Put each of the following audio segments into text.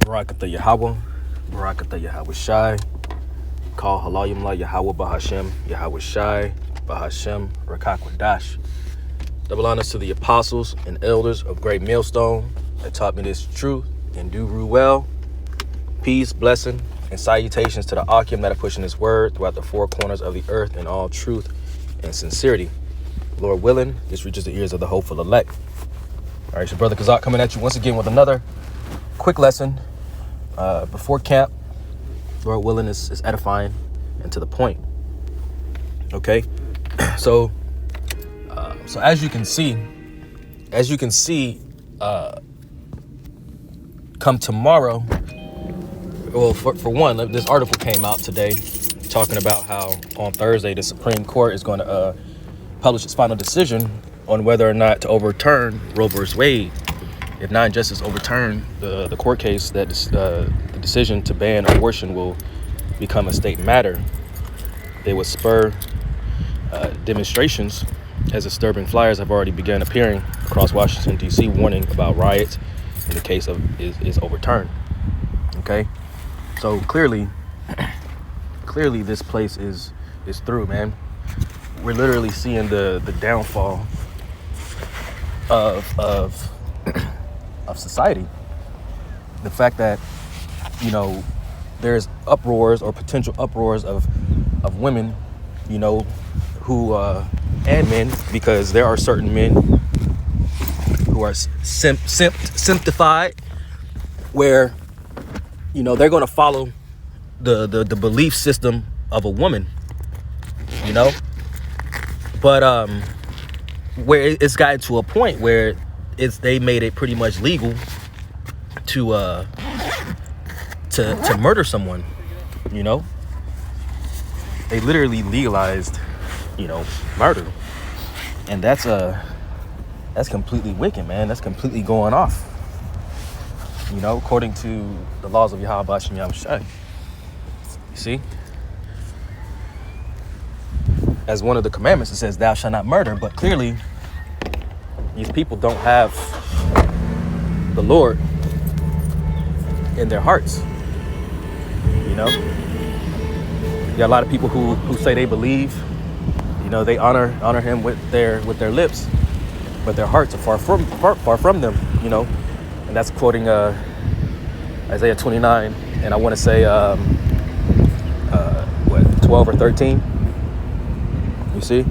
Barakatah Yahweh, Barakatah Yahweh Shai, Call Halayim La Yahweh Bahashem, Yahweh Shai, Bahashem, Rakakwadash. Double honors to the apostles and elders of Great Millstone that taught me this truth and do rule well. Peace, blessing, and salutations to the Akim that are pushing this word throughout the four corners of the earth in all truth and sincerity. Lord willing, this reaches the ears of the hopeful elect. All right, it's your brother Kazak coming at you once again with another quick lesson before camp. Lord willing is edifying and to the point. Okay, so as you can see, come tomorrow. Well, for one, this article came out today talking about how on Thursday the Supreme Court is going to publish its final decision on whether or not to overturn Roe v. Wade. If not, justice overturn the court case that the decision to ban abortion will become a state matter. They would spur demonstrations, as disturbing flyers have already begun appearing across Washington, D.C., warning about riots in the case of is overturned. Okay, so clearly this place is through, man. We're literally seeing the downfall of society. The fact that, there's uproars or potential uproars of women, who and men, because there are certain men who are symptified, where they're going to follow the belief system of a woman, but where it's gotten to a point where they made it pretty much legal to murder someone. They literally legalized murder, and that's completely wicked, man. That's completely going off, according to the laws of Yahweh Bashem Yahweh Shai. You see, as one of the commandments, it says thou shalt not murder, but clearly these people don't have the Lord in their hearts. You got a lot of people who say they believe, they honor him with their lips, but their hearts are far from them, and that's quoting Isaiah 29, and I want to say 12 or 13. You see,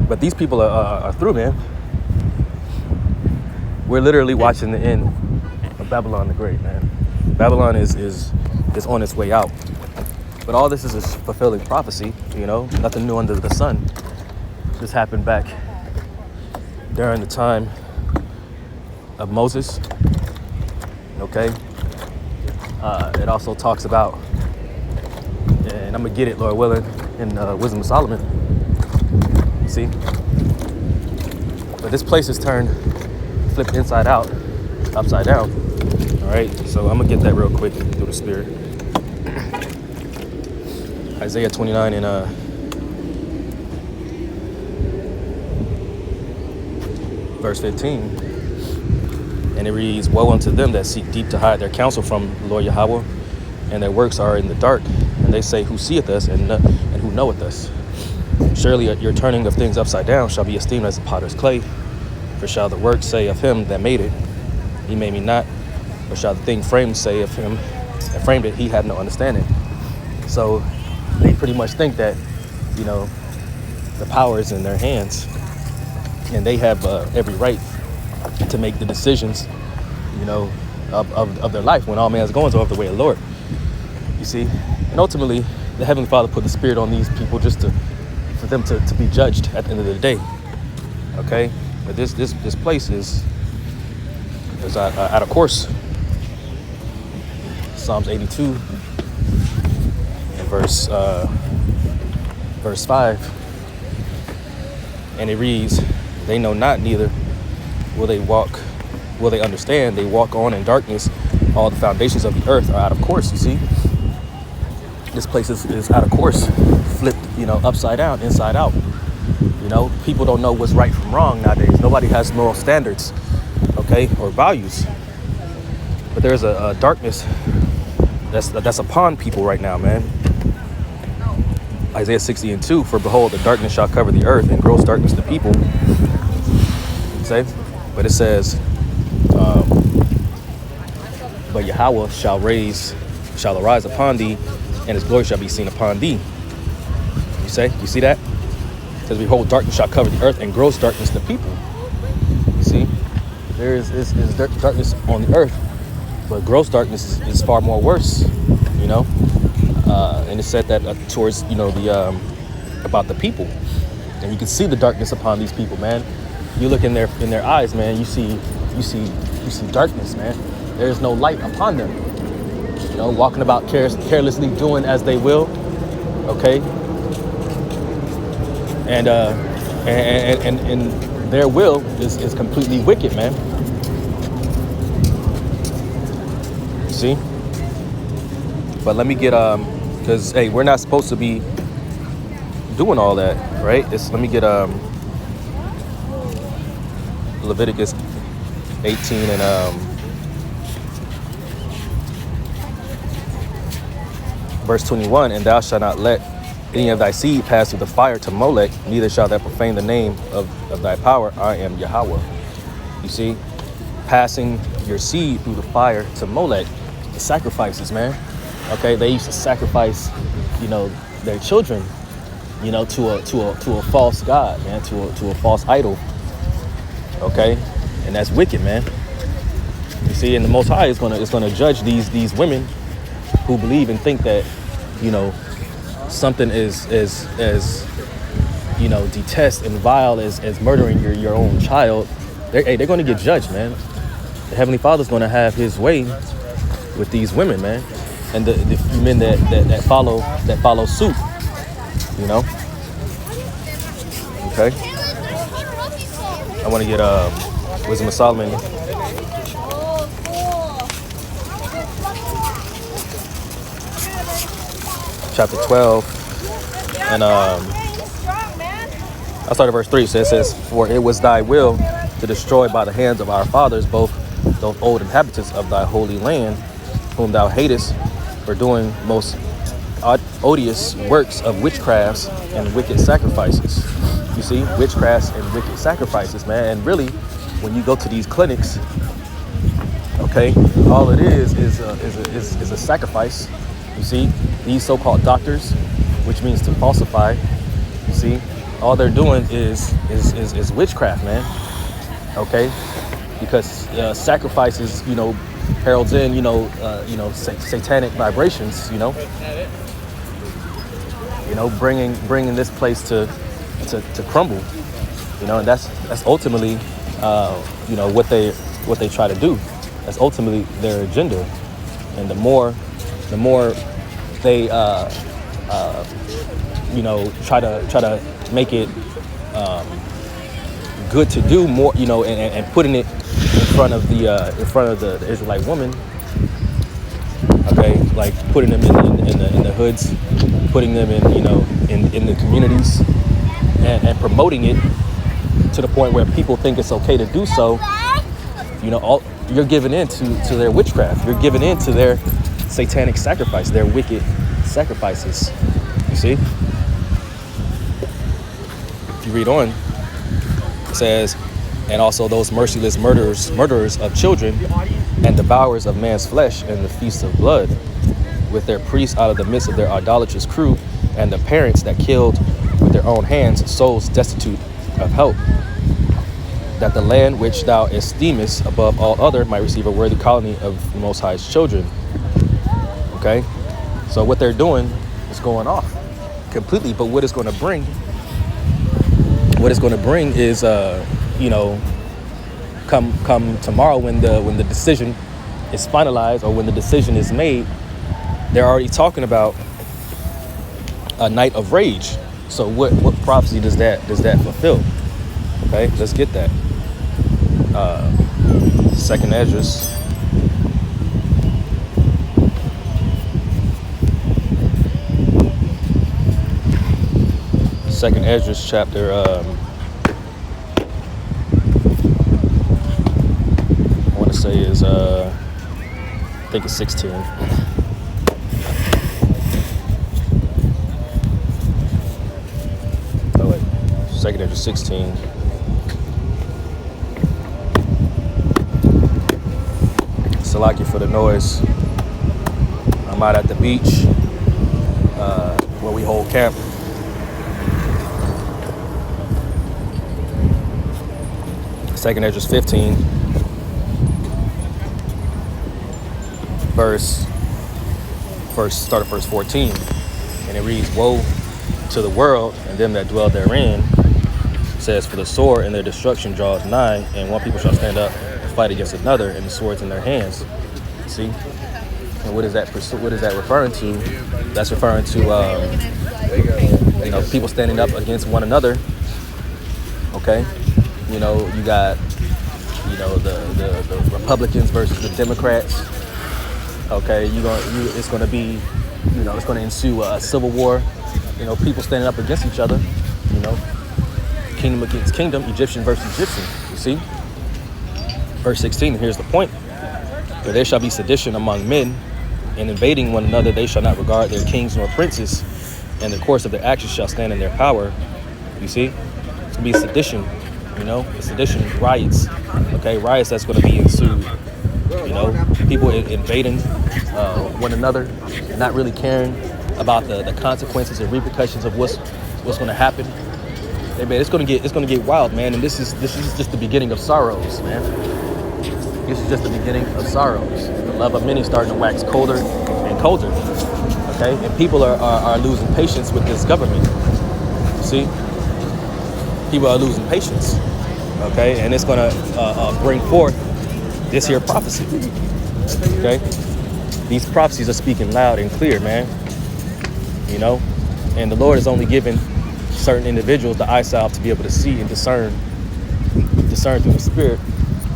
but these people are through, man. We're literally watching the end of Babylon the Great, man. Babylon is on its way out. But all this is a fulfilling prophecy, nothing new under the sun. This happened back during the time of Moses, okay? It also talks about, and I'm going to get it, Lord willing, in Wisdom of Solomon. You see? But this place is flipped inside out, upside down. All right, so I'm going to get that real quick through the Spirit. Isaiah 29 and verse 15. And it reads, woe unto them that seek deep to hide their counsel from the Lord Yahweh, and their works are in the dark. And they say, who seeth us and who knoweth us? Surely your turning of things upside down shall be esteemed as the potter's clay. For shall the work say of him that made it, he made me not? Or shall the thing framed say of him that framed it, he had no understanding? So they pretty much think that, the power is in their hands, and they have every right to make the decisions, of their life, when all man is going to the way of the Lord. You see, and ultimately, the Heavenly Father put the Spirit on these people just for them to be judged at the end of the day. Okay, but this place is out of course. Psalms 82 and verse 5, and it reads, they know not, neither will they understand. They walk on in darkness. All the foundations of the earth are out of course. You see, this place is out of course, flipped, upside down, inside out. People don't know what's right from wrong nowadays. Nobody has moral standards, okay, or values. But there's a darkness that's upon people right now, man. Isaiah 60:2, for behold, the darkness shall cover the earth, and gross darkness the people. Say, but it says, but Yahweh shall arise upon thee, and his glory shall be seen upon thee. You see that? It says, behold, darkness shall cover the earth, and gross darkness the people. You see, there is darkness on the earth, but gross darkness is far more worse, you know. And it said that towards, you know, the about the people, and you can see the darkness upon these people, man. You look in their eyes, man. You see darkness, man. There is no light upon them. You know, walking about carelessly, doing as they will. Okay. And their will is completely wicked, man. See? But let me get because hey, we're not supposed to be doing all that, right? Let me get Leviticus 18 and verse 21, and thou shalt not let any of thy seed pass through the fire to Molech, neither shalt thou profane the name of thy power. I am Yahweh. You see, passing your seed through the fire to Molech, the sacrifices, man. Okay, they used to sacrifice, you know, their children, you know, to a false god, man, to a false idol. Okay, and that's wicked, man. You see, and the Most High is gonna judge these women who believe and think that, you know, something is you know, detest and vile as murdering your own child. They're going to get judged, man. The Heavenly Father's going to have His way with these women, man, and the few men that follow suit. You know. Okay. I want to get Wisdom of Solomon. Chapter 12, and I started verse 3. So it says, for it was thy will to destroy by the hands of our fathers both those old inhabitants of thy holy land, whom thou hatest for doing most odious works of witchcrafts and wicked sacrifices. You see, witchcrafts and wicked sacrifices, man. And really, when you go to these clinics, okay, all it is a sacrifice. You see, these so-called doctors, which means to falsify. You see, all they're doing is witchcraft, man. Okay, because sacrifices, you know, heralds in, satanic vibrations. You know, bringing this place to crumble. You know, and that's ultimately, what they try to do. That's ultimately their agenda. And the more they try to make it good to do more, you know, and putting it in front of the Israelite woman. Okay, like putting them in the hoods, putting them in the communities, and promoting it to the point where people think it's okay to do so. You know, you're giving in to their witchcraft. You're giving in to their satanic sacrifice, their wicked sacrifices. You see? If you read on, it says, and also those merciless murderers of children and devourers of man's flesh in the feast of blood, with their priests out of the midst of their idolatrous crew, and the parents that killed with their own hands souls destitute of help, that the land which thou esteemest above all other might receive a worthy colony of the Most High's children. Okay, so what they're doing is going off completely. But what it's going to bring is, come tomorrow when the decision is finalized, or when the decision is made, they're already talking about a night of rage. So what prophecy does that fulfill? Okay, let's get that. Second Esdras. Second Esdras chapter I want to say is think it's 16. Oh wait, second Ezra 16. Salaki for the noise. I'm out at the beach where we hold camp. Second Ezra 15, start at verse 14, and it reads, "Woe to the world and them that dwell therein," it says, "For the sword and their destruction draws nigh, and one people shall stand up and fight against another, and the swords in their hands." See, and what is that referring to? That's referring to people standing up against one another. Okay. You got, the Republicans versus the Democrats. Okay, it's going to ensue a civil war. People standing up against each other. Kingdom against kingdom, Egyptian versus Egyptian. You see, verse 16. Here's the point: "For there shall be sedition among men, and invading one another, they shall not regard their kings nor princes, and the course of their actions shall stand in their power." You see, it's gonna be sedition. Sedition, riots. Okay, riots that's going to be ensued. People invading one another, not really caring about the consequences and repercussions of what's going to happen. Hey man, it's going to get wild, man. And this is just the beginning of sorrows, man. This is just the beginning of sorrows. The love of many starting to wax colder and colder. Okay, and people are losing patience with this government. See, people are losing patience. Okay, and it's going to bring forth this here prophecy. Okay, these prophecies are speaking loud and clear, man. And the Lord is only giving certain individuals the eyesight to be able to see and discern through the Spirit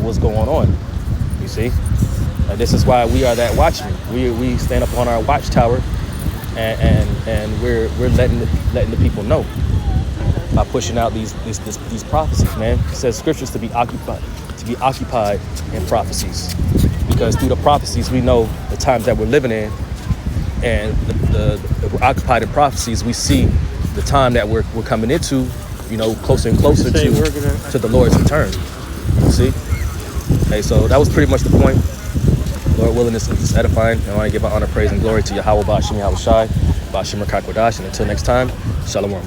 what's going on. You see, and this is why we are that watchman. We stand up on our watchtower, and we're letting the people know. By pushing out these prophecies, man. It says scriptures to be occupied in prophecies, because through the prophecies we know the times that we're living in, and the occupied in prophecies we see the time that we're coming into, closer and closer to the Lord's return. You see? Hey, so that was pretty much the point. Lord willing, this is edifying, and I want to give honor, praise, and glory to Yahweh, Ba'ashem, Yahweh Shai, Ba'ashem, Rakak Wadash, and until next time, Shalom.